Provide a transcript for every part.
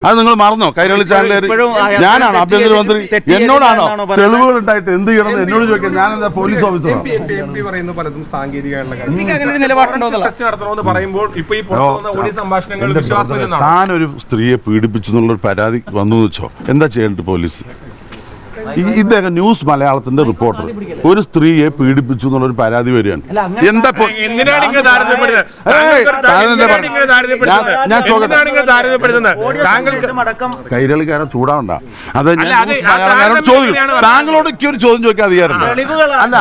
അത് നിങ്ങൾ മറന്നോ? കൈരളി ചാനൽ ഞാനാണ് ആഭ്യന്തരമന്ത്രി, എന്നോടാണോ തെളിവുകൾ ഉണ്ടായിട്ട് എന്ത് ചെയ്യണമെന്ന് എന്നോട് ചോദിക്കാൻ ഞാൻ എന്താ പോലീസ് ഓഫീസറാണ്? താനൊരു സ്ത്രീയെ പീഡിപ്പിച്ചു എന്നുള്ളൊരു പരാതി വന്നു വെച്ചോ, എന്താ ചെയ്യേണ്ടത് പോലീസ്? ഇദ്ദേഹം ന്യൂസ് മലയാളത്തിന്റെ റിപ്പോർട്ടർ ഒരു സ്ത്രീയെ പീഡിപ്പിച്ചു എന്നുള്ളൊരു പരാതി വരികയാണ്. എന്താ ഞാൻ കൈരളിക്കാരെ ചൂടാവണ്ട, അത് ചോദിക്കും. താങ്കളോട് ഒരു ചോദ്യം ചോദിക്കാൻ അധികാരമില്ല. അല്ല,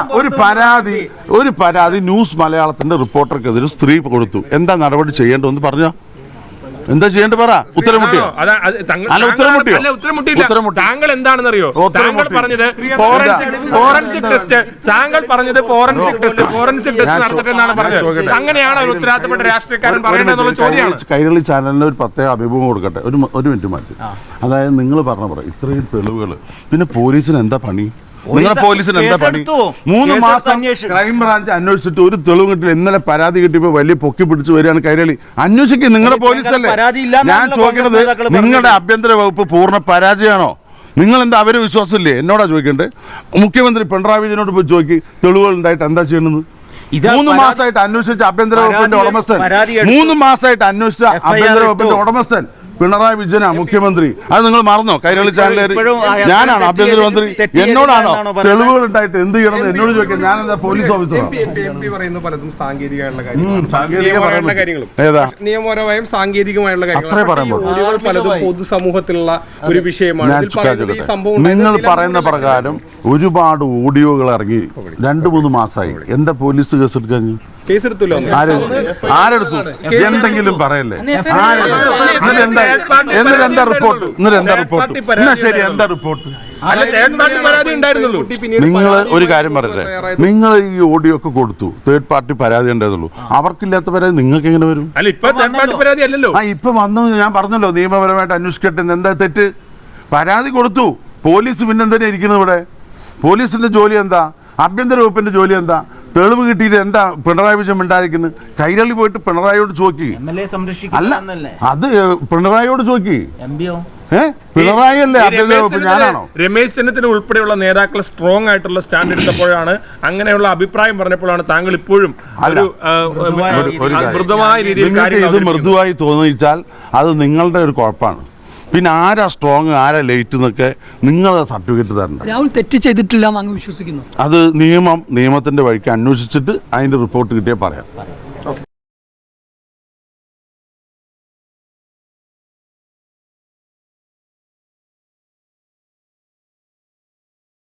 ഒരു പരാതി ന്യൂസ് മലയാളത്തിന്റെ റിപ്പോർട്ടർക്കെതിരെ സ്ത്രീ കൊടുത്തു, എന്താ നടപടി ചെയ്യേണ്ടതെന്ന് പറഞ്ഞോ? എന്താ ചെയ്യേണ്ട പറ. ഉത്തരമുട്ടിയോ? താങ്കൾ എന്താണെന്നറിയോ? താങ്കൾ പറഞ്ഞത് ഫോറൻസിക് ടെസ്റ്റ്, താങ്കൾ പറഞ്ഞത് ഫോറൻസിക് ടെസ്റ്റ് നടത്തിട്ടെന്നാണ് പറഞ്ഞത്. അങ്ങനെയാണ് ഒരു ഉത്തരവാദിത്തപ്പെട്ട രാഷ്ട്രീയക്കാരൻ പറയേണ്ടതെന്നുള്ള ചോദ്യമാണ്. കൈരളി ചാനലിന് ഒരു പ്രത്യേക അഭിമുഖം കൊടുക്കട്ടെ, ഒരു മിനിറ്റ് മാറ്റി. അതായത് നിങ്ങൾ പറഞ്ഞ ഇത്രയും തെളിവുകൾ, പിന്നെ പോലീസിന് എന്താ പണി? നിങ്ങളുടെ പോലീസിന് എന്താ പണി? 3 മാസം ക്രൈംബ്രാഞ്ച് അന്വേഷിച്ചിട്ട് ഒരു തെളിവ് കിട്ടില്ല. ഇന്നലെ പരാതി കിട്ടിയപ്പോ വലിയ പൊക്കി പിടിച്ച് വരികയാണ് കൈരളി. അന്വേഷിക്കും, നിങ്ങളുടെ പോലീസല്ലേ. ഞാൻ ചോദിക്കുന്നത്, നിങ്ങളുടെ ആഭ്യന്തര വകുപ്പ് പൂർണ്ണ പരാജയമാണോ? നിങ്ങൾ എന്താ അവരെ വിശ്വാസമില്ലേ? എന്നോടാ ചോദിക്കണ്ടേ? മുഖ്യമന്ത്രി പിണറായി വിജയനോട് പോയി ചോദിക്കും, തെളിവുകൾ ഉണ്ടായിട്ട് എന്താ ചെയ്യണമെന്ന്. 3 മാസമായിട്ട് അന്വേഷിച്ച ആഭ്യന്തര വകുപ്പിന്റെ ഉടമസ്ഥൻ, 3 മാസമായിട്ട് അന്വേഷിച്ച ആഭ്യന്തര വകുപ്പിന്റെ ഉടമസ്ഥൻ പിണറായി വിജയനാ മുഖ്യമന്ത്രി. അത് നിങ്ങൾ മറന്നോ? കൈരളി ചാനൽ ഞാനാണ് ആഭ്യന്തരമന്ത്രി, എന്നോടാണോ തെളിവുകൾ ഉണ്ടായിട്ട് എന്ത് ചെയ്യണമെന്ന് എന്നോട് ചോദിക്കാൻ ഞാൻ എന്താ പോലീസ് ഓഫീസറാണ്? നിയമപരമായും സാങ്കേതികമായുള്ള കാര്യങ്ങൾ പലതും പൊതുസമൂഹത്തിലുള്ള ഒരു വിഷയമാണ്. നിങ്ങൾ പറയുന്ന പ്രകാരം ഒരുപാട് ഓഡിയോകൾ ഇറങ്ങി 2-3 മാസമായി. എന്താ പോലീസ് കേസെടുക്കാൻ? ആരെടുത്തു? എന്തെങ്കിലും പറയല്ലേ? എന്താ റിപ്പോർട്ട്? എന്നാ ശരി, എന്താ റിപ്പോർട്ട്? നിങ്ങൾ ഒരു കാര്യം പറയട്ടെ, നിങ്ങൾ ഈ ഓഡിയോ ഒക്കെ കൊടുത്തു, തേർഡ് പാർട്ടി പരാതി ഉണ്ടായിരുന്നുള്ളൂ. അവർക്കില്ലാത്ത പരാതി നിങ്ങൾക്ക് എങ്ങനെ വരും? ഇപ്പൊ വന്നു, ഞാൻ പറഞ്ഞല്ലോ നിയമപരമായിട്ട് അന്വേഷിക്കട്ടെ. എന്താ തെറ്റ്? പരാതി കൊടുത്തു പോലീസ്, പിന്നെന്താ ഇരിക്കുന്നത് ഇവിടെ? പോലീസിന്റെ ജോലി എന്താ? ആഭ്യന്തര വകുപ്പിന്റെ ജോലി എന്താ? തെളിവ് കിട്ടിയിട്ട് എന്താ പിണറായി വിജയൻ ഉണ്ടായിരിക്കുന്നത്? കൈരളി പോയിട്ട് പിണറായിയോട് ചോദിക്കി. അല്ല, അത് പിണറായിയോട് ചോദിക്കി. പിണറായി അല്ലേ ആഭ്യന്തര വകുപ്പ്, ഞാനാണോ? രമേശ് ചെന്നിത്തല ഉൾപ്പെടെയുള്ള നേതാക്കൾ സ്ട്രോങ് ആയിട്ടുള്ള സ്റ്റാൻഡ് എടുത്തപ്പോഴാണ്, അങ്ങനെയുള്ള അഭിപ്രായം പറഞ്ഞപ്പോഴാണ് താങ്കൾ ഇപ്പോഴും മൃദുവായ രീതിയിൽ ഇത് മൃദുവായി തോന്നിച്ചാൽ അത് നിങ്ങളുടെ ഒരു കുഴപ്പമാണ്. പിന്നെ ആരാ സ്ട്രോങ്, ആരാ ലേറ്റ് എന്നൊക്കെ നിങ്ങൾ സർട്ടിഫിക്കറ്റ് തരണം. രാഹുൽ തെറ്റ് ചെയ്തിട്ടില്ല എന്ന് അങ്ങ് വിശ്വസിക്കുന്നു? അത് നിയമത്തിന്റെ വഴിക്ക് അന്വേഷിച്ചിട്ട് അതിന്റെ റിപ്പോർട്ട് കിട്ടിയാൽ പറയാം.